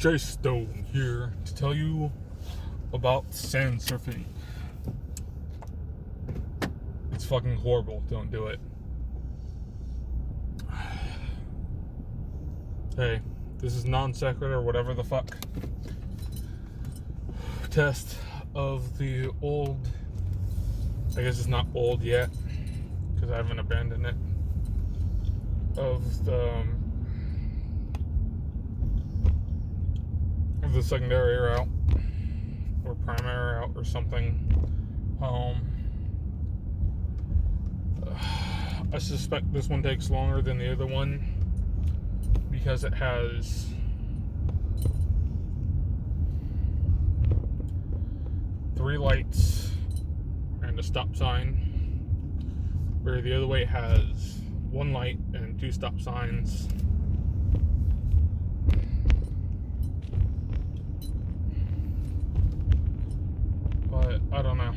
Jay Stone here to tell you about sand surfing. It's fucking horrible. Don't do it. Hey, this is non sequitur, whatever the fuck. Test of the old. I guess it's not old yet because I haven't abandoned it. Of the secondary route or primary route or something. I suspect this one takes longer than the other one because it has three lights and a stop sign, where the other way has one light and two stop signs. But I don't know.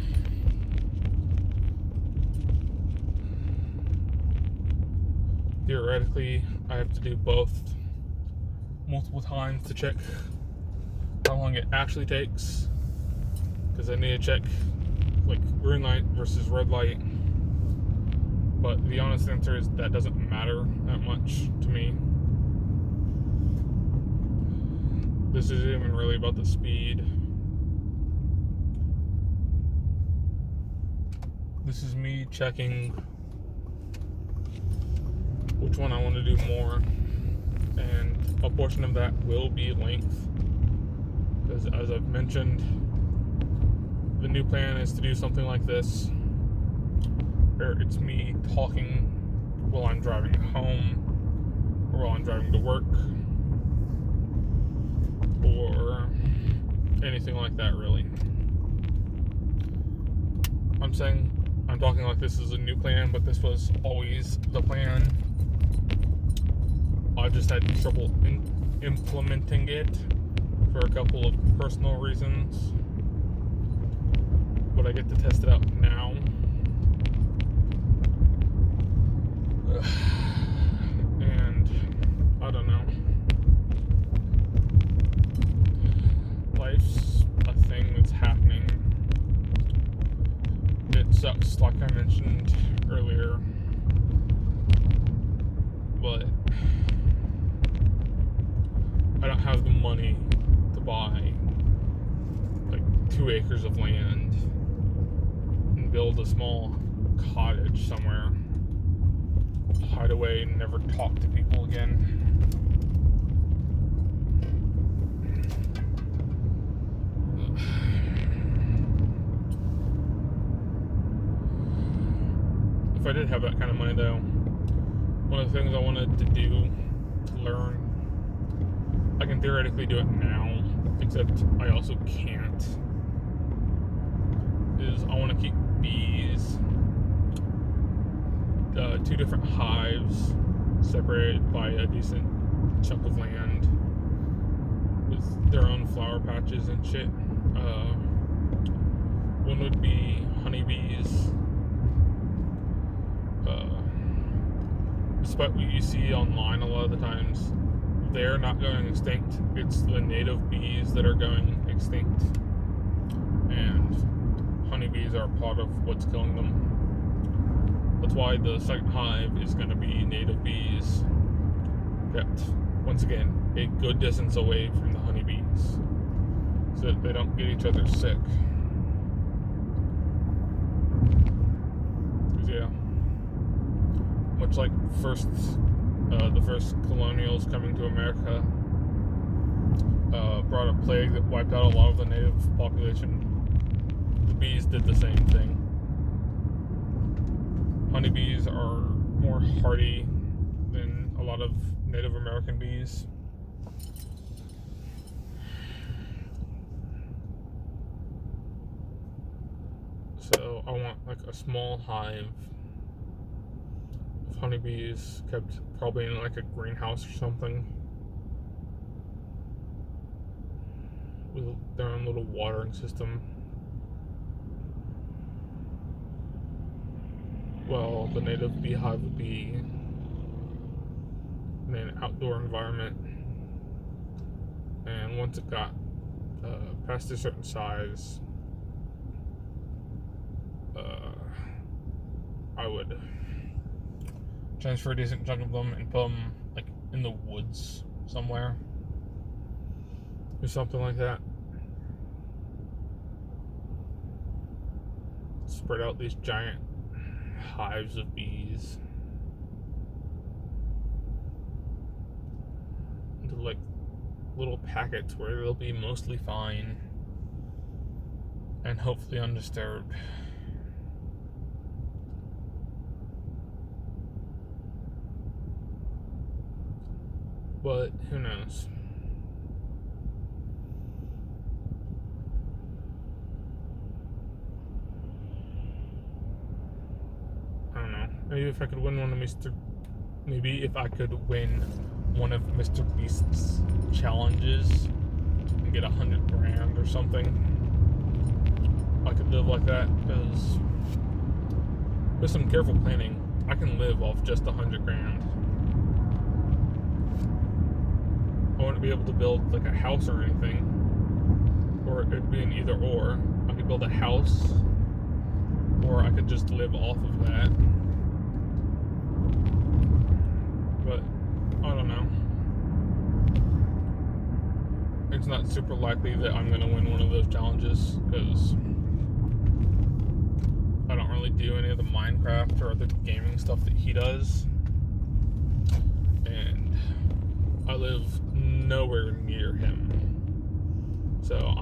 Theoretically, I have to do both multiple times to check how long it actually takes, because I need to check like green light versus red light. But the honest answer is that doesn't matter that much to me. This isn't even really about the speed. This is me checking which one I want to do more, and a portion of that will be length, because as I've mentioned, the new plan is to do something like this, where it's me talking while I'm driving home, or while I'm driving to work, or anything like that, really. I'm talking like this is a new plan, but this was always the plan. I just had trouble implementing it for a couple of personal reasons, but I get to test it out now. And I don't know. Life's a thing that's happening. It sucks, like I mentioned earlier, but I don't have the money to buy like 2 acres of land and build a small cottage somewhere, hide away and never talk to people again. If I did have that kind of money, though, one of the things I wanted to do, to learn, I can theoretically do it now, except I also can't, is I want to keep bees, 2 different hives, separated by a decent chunk of land, with their own flower patches and shit. One would be honeybees. Despite what you see online a lot of the times, they're not going extinct. It's the native bees that are going extinct, and honeybees are part of what's killing them. That's why the second hive is going to be native bees, kept, once again, a good distance away from the honeybees, so that they don't get each other sick. Because, yeah, much like the first colonials coming to America brought a plague that wiped out a lot of the native population, the bees did the same thing. Honeybees are more hardy than a lot of Native American bees. So I want like a small hive of honeybees kept probably in like a greenhouse or something, with their own little watering system. Well, the native beehive would be in an outdoor environment, and once it got past a certain size, I would transfer a decent chunk of them and put them like in the woods somewhere or something like that. Spread out these giant hives of bees into like little packets where they'll be mostly fine and hopefully undisturbed. But who knows? I don't know. Maybe if I could win one of Mr. Beast's challenges and get 100 grand or something, I could live like that, because with some careful planning, I can live off just 100 grand. I wouldn't be able to build like a house or anything, or it'd be an either or. I could build a house, or I could just live off of that. But I don't know. It's not super likely that I'm gonna win one of those challenges, because I don't really do any of the Minecraft or other gaming stuff that he does, and I live nowhere near him, so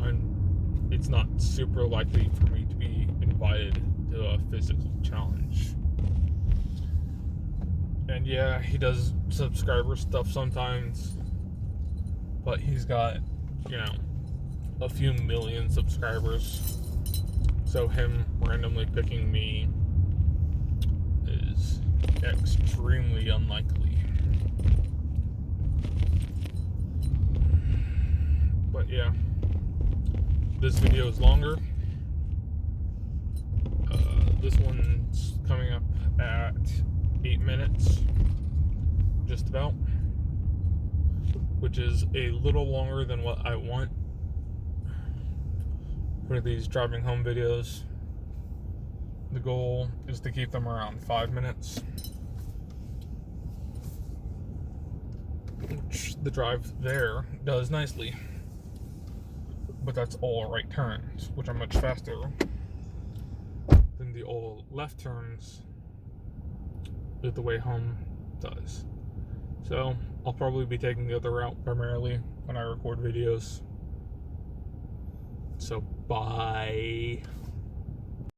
it's not super likely for me to be invited to a physical challenge. And yeah, he does subscriber stuff sometimes, but he's got, a few million subscribers, so him randomly picking me is extremely unlikely. But yeah, this video is longer. This one's coming up at 8 minutes, just about, which is a little longer than what I want for these driving home videos. The goal is to keep them around 5 minutes, which the drive there does nicely. But that's all right turns, which are much faster than the all left turns that the way home does. So I'll probably be taking the other route primarily when I record videos. So bye.